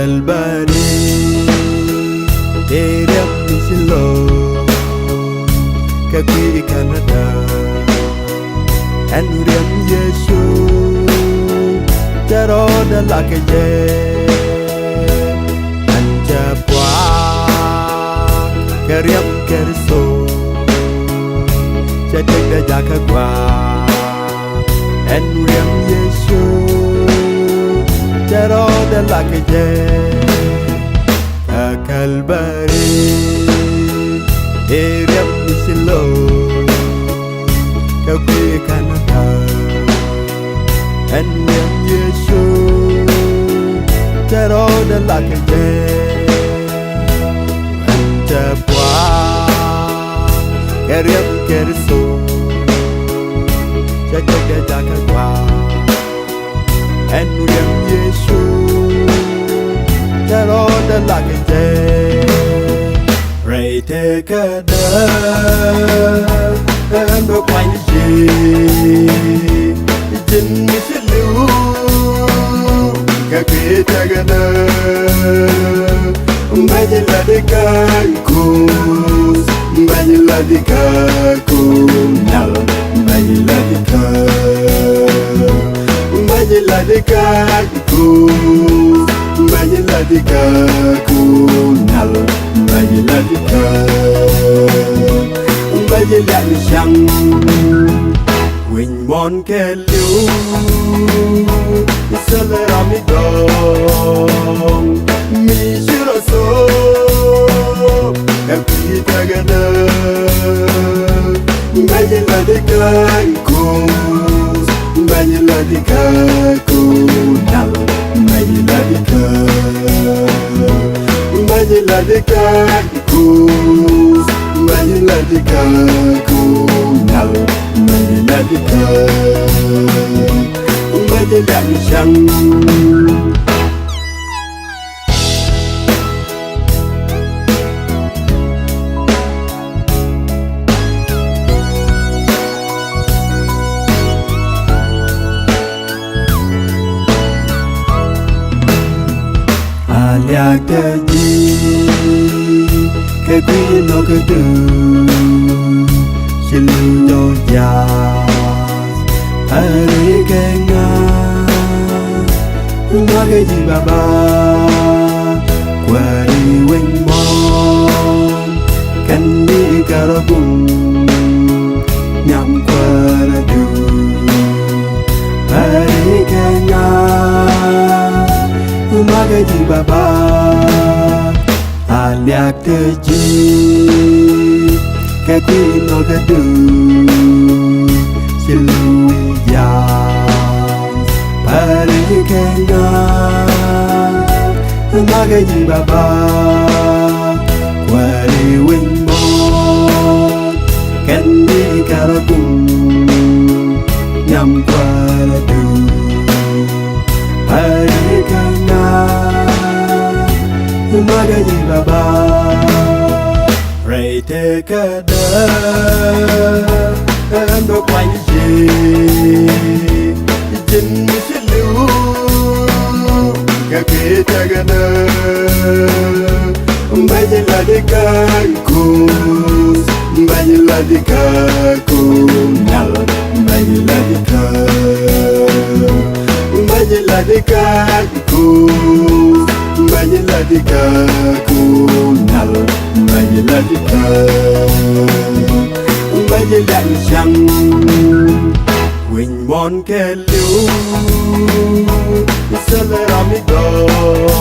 Kalbari Teriak Silo Kaki Canada Enuriam Yesu Tero da lakaje Anja pua Keriam Keriso Jadek da jaka kwa Enuriam Yesu Tero da lakaje Kalbari Teriak Silo Kaki Canada Enuriam Yesu Tero da lakaje Anja pua Keriam Keriso Jadek da jaka kwa Enuriam Yesu Tero da lakaje Ray take a and the wine Jin Missilu Kaki Tagada Majila de Kakus Majila de Kakunal Majila de Majila de Kakus Majila de Kakunal Majila de Majila de Shang Wing Mon Kelu Salaramidong Mishiraso Kapi Tagada Majila de Kakus Majila de Kakunal Majila de Majila de Kakus Majila de Kakunal Majila de Majila de Shang Aliak teji Ke no ke du Shilu do jas Hari ke nga Ngage ji baba Kwari wing mon Kandi karabung Nyam kwara du Hari ke nga Magaji baba Aliak teji Kaki no kadu Silui jas Pari kenga Magaji baba Kwari wing mon Kendi karagum Nyam kwara du Pari kenga Magaji baba Ray take a and the wine Jin Missilu Kaki Tagada Majila de Kakus Majila de Kakunal Majila de Majila de Kakus Majila de Kakunal Majila de Majila de Shang Wing Mon Kelu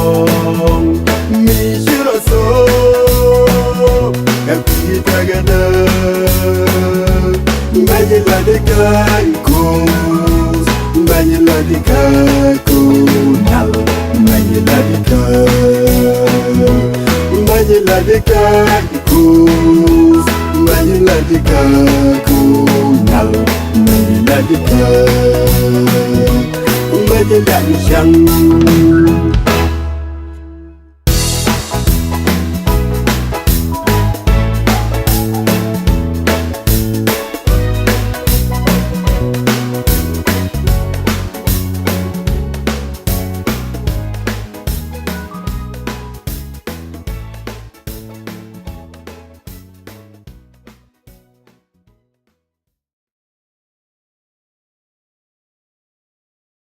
Salaramidong Mishiraso Kapi Tagada Majila de Kakus Majila de Kakunal Majila de Majila de Kakus Majila de Kakunal Majila de Majila de Shang